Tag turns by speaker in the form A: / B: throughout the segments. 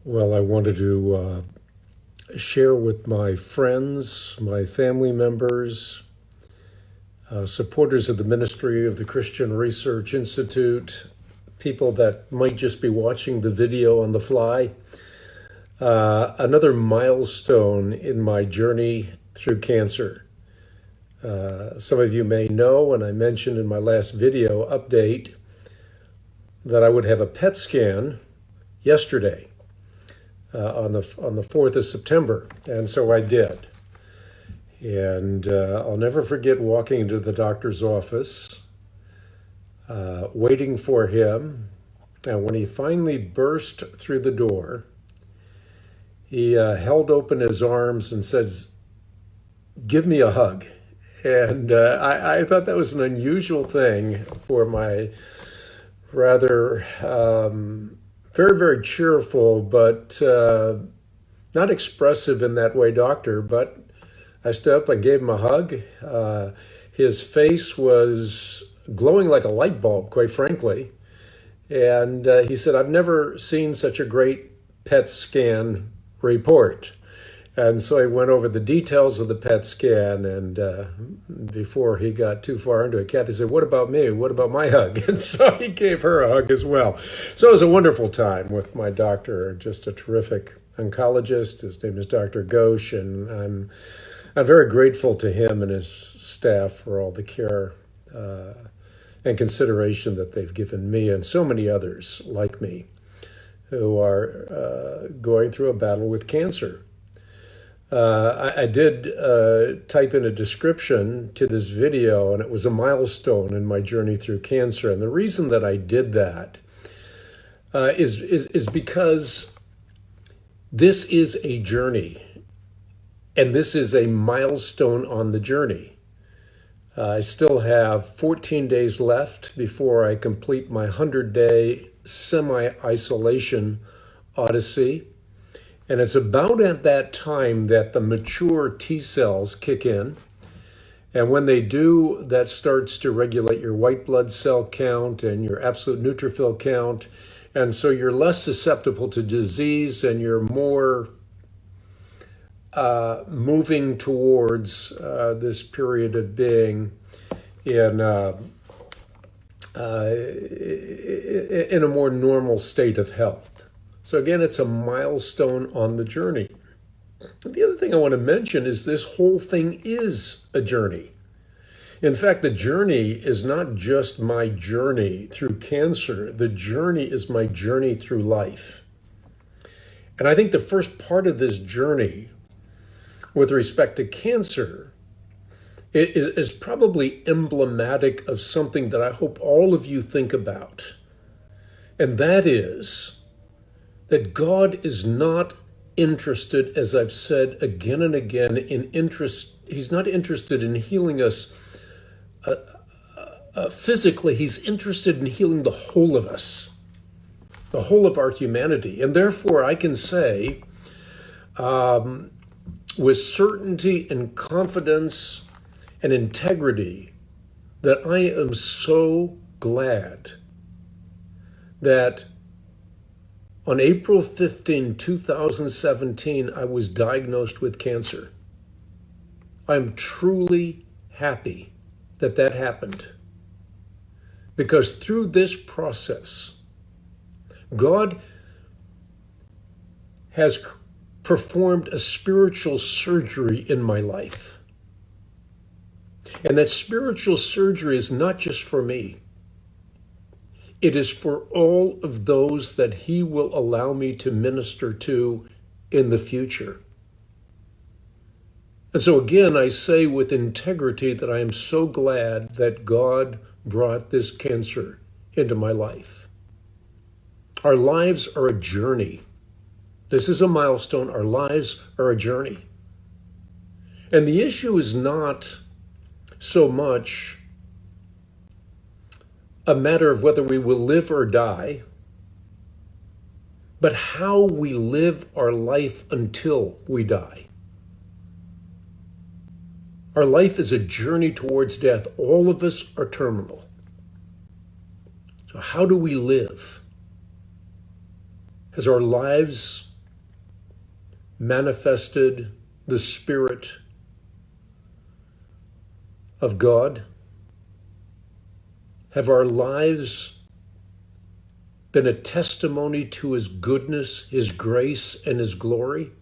A: Well, I wanted to share with my friends, my family members, supporters of the ministry of the Christian Research Institute, people that might just be watching the video on the fly, another milestone in my journey through cancer. Some of you may know, and I mentioned in my last video update, that I would have a PET scan yesterday. On the 4th of September, and so I did. And I'll never forget walking into the doctor's office, waiting for him, and when he finally burst through the door, he held open his arms and says, "Give me a hug." And I thought that was an unusual thing for my rather very, very cheerful, but not expressive in that way doctor. But I stood up and gave him a hug. His face was glowing like a light bulb, quite frankly. And he said, "I've never seen such a great PET scan report." And so I went over the details of the PET scan, and before he got too far into it, Kathy said, "What about me? What about my hug?" And so he gave her a hug as well. So it was a wonderful time with my doctor, just a terrific oncologist. His name is Dr. Ghosh, and I'm very grateful to him and his staff for all the care and consideration that they've given me and so many others like me who are going through a battle with cancer. I did type in a description to this video, and it was a milestone in my journey through cancer. And the reason that I did that is because this is a journey, and this is a milestone on the journey. I still have 14 days left before I complete my 100-day semi-isolation odyssey. And it's about at that time that the mature T cells kick in. And when they do, that starts to regulate your white blood cell count and your absolute neutrophil count. And so you're less susceptible to disease, and you're more moving towards this period of being in a more normal state of health. So again, it's a milestone on the journey. The other thing I want to mention is this whole thing is a journey. In fact, the journey is not just my journey through cancer. The journey is my journey through life. And I think the first part of this journey with respect to cancer is probably emblematic of something that I hope all of you think about. And that is that God is not interested, as I've said again and again, He's not interested in healing us physically. He's interested in healing the whole of us, the whole of our humanity. And therefore, I can say with certainty and confidence and integrity that I am so glad that on April 15, 2017, I was diagnosed with cancer. I'm truly happy that that happened, because through this process, God has performed a spiritual surgery in my life. And that spiritual surgery is not just for me. It is for all of those that He will allow me to minister to in the future. And so again, I say with integrity that I am so glad that God brought this cancer into my life. Our lives are a journey. This is a milestone. Our lives are a journey. And the issue is not so much a matter of whether we will live or die, but how we live our life until we die. Our life is a journey towards death. All of us are terminal. So how do we live? Has our lives manifested the Spirit of God? Have our lives been a testimony to His goodness, His grace, and His glory?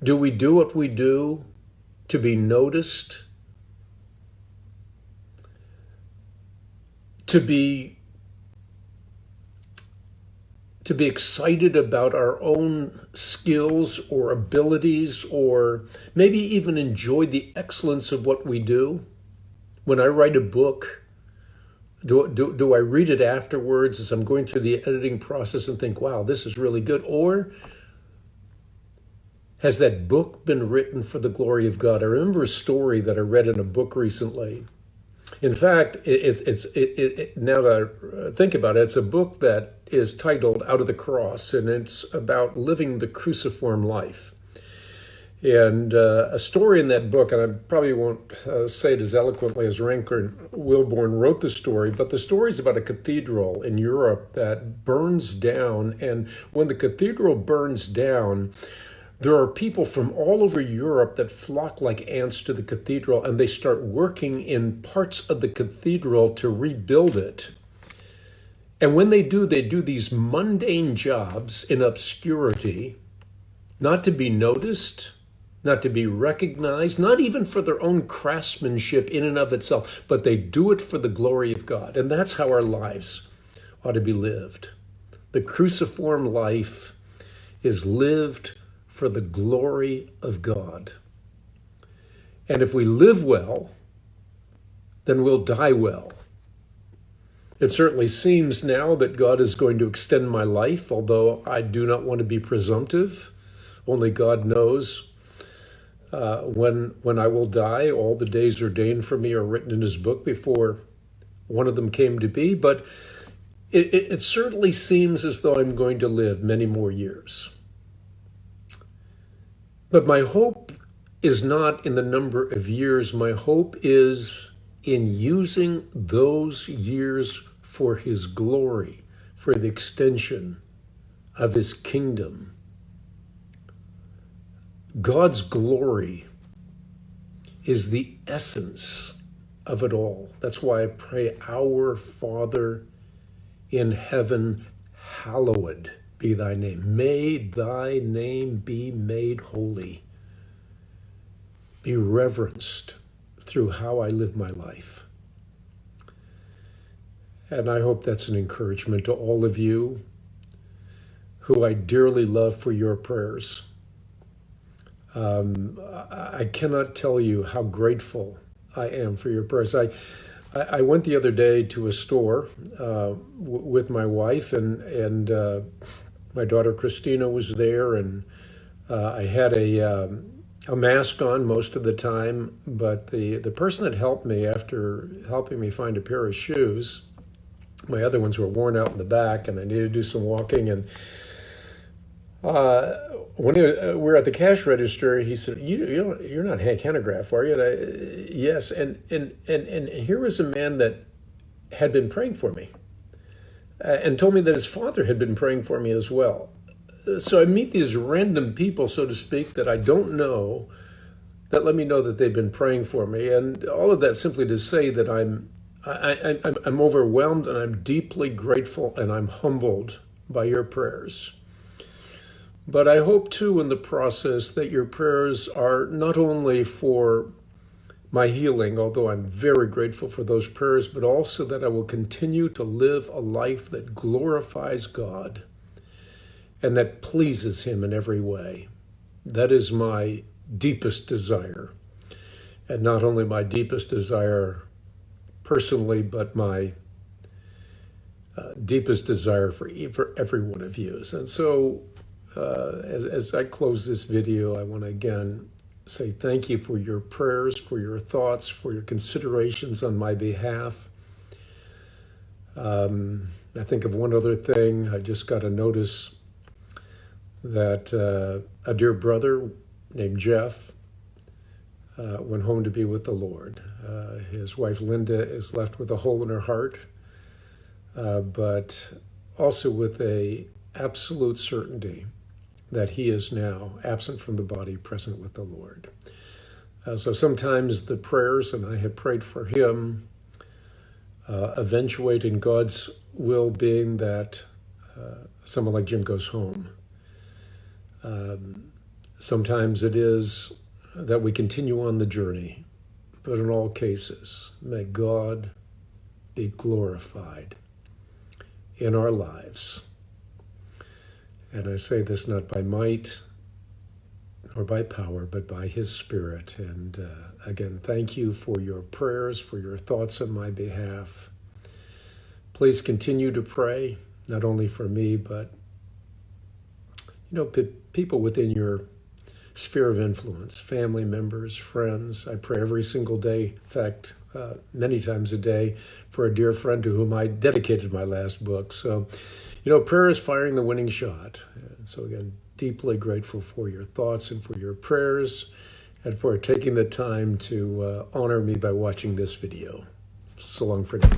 A: Do we do what we do to be noticed, to be excited about our own skills or abilities, or maybe even enjoy the excellence of what we do? When I write a book, do I read it afterwards as I'm going through the editing process and think, wow, this is really good? Or has that book been written for the glory of God? I remember a story that I read in a book recently. In fact, now that I think about it, it's a book that is titled Out of the Cross, and it's about living the cruciform life. And a story in that book, and I probably won't say it as eloquently as Rankin Wilbourn wrote the story, but the story is about a cathedral in Europe that burns down. And when the cathedral burns down, there are people from all over Europe that flock like ants to the cathedral, and they start working in parts of the cathedral to rebuild it. And when they do these mundane jobs in obscurity, not to be noticed, not to be recognized, not even for their own craftsmanship in and of itself, but they do it for the glory of God. And that's how our lives ought to be lived. The cruciform life is lived for the glory of God. And if we live well, then we'll die well. It certainly seems now that God is going to extend my life, although I do not want to be presumptive. Only God knows when I will die. All the days ordained for me are written in His book before one of them came to be. But it certainly seems as though I'm going to live many more years. But my hope is not in the number of years. My hope is in using those years for His glory, for the extension of His kingdom. God's glory is the essence of it all. That's why I pray, Our Father in heaven, hallowed be thy name. May thy name be made holy. Be reverenced through how I live my life. And I hope that's an encouragement to all of you who I dearly love for your prayers. I cannot tell you how grateful I am for your prayers. I went the other day to a store with my wife, and my daughter Christina was there, and I had a mask on most of the time, but the person that helped me, after helping me find a pair of shoes, my other ones were worn out in the back, and I needed to do some walking, and when we were at the cash register, he said, "You're not Hank Hanegraaff, are you?" And yes, and here was a man that had been praying for me, and told me that his father had been praying for me as well. So I meet these random people, so to speak, that I don't know, that let me know that they've been praying for me, and all of that simply to say that I'm overwhelmed, and I'm deeply grateful, and I'm humbled by your prayers. But I hope too in the process that your prayers are not only for my healing, although I'm very grateful for those prayers, but also that I will continue to live a life that glorifies God and that pleases Him in every way. That is my deepest desire. And not only my deepest desire personally, but my deepest desire for every one of you. And so as I close this video, I want to again say thank you for your prayers, for your thoughts, for your considerations on my behalf. I think of one other thing. I just got a notice that a dear brother named Jeff went home to be with the Lord. His wife Linda is left with a hole in her heart, but also with a absolute certainty that he is now absent from the body, present with the Lord. So sometimes the prayers, and I have prayed for him, eventuate in God's will being that someone like Jim goes home. Sometimes it is that we continue on the journey, but in all cases, may God be glorified in our lives. And I say this not by might or by power, but by his Spirit. And again, thank you for your prayers, for your thoughts on my behalf. Please continue to pray, not only for me, but people within your sphere of influence, family members, friends. I pray every single day, in fact, many times a day, for a dear friend to whom I dedicated my last book. So, prayer is firing the winning shot. And so again, deeply grateful for your thoughts and for your prayers and for taking the time to honor me by watching this video. So long for now.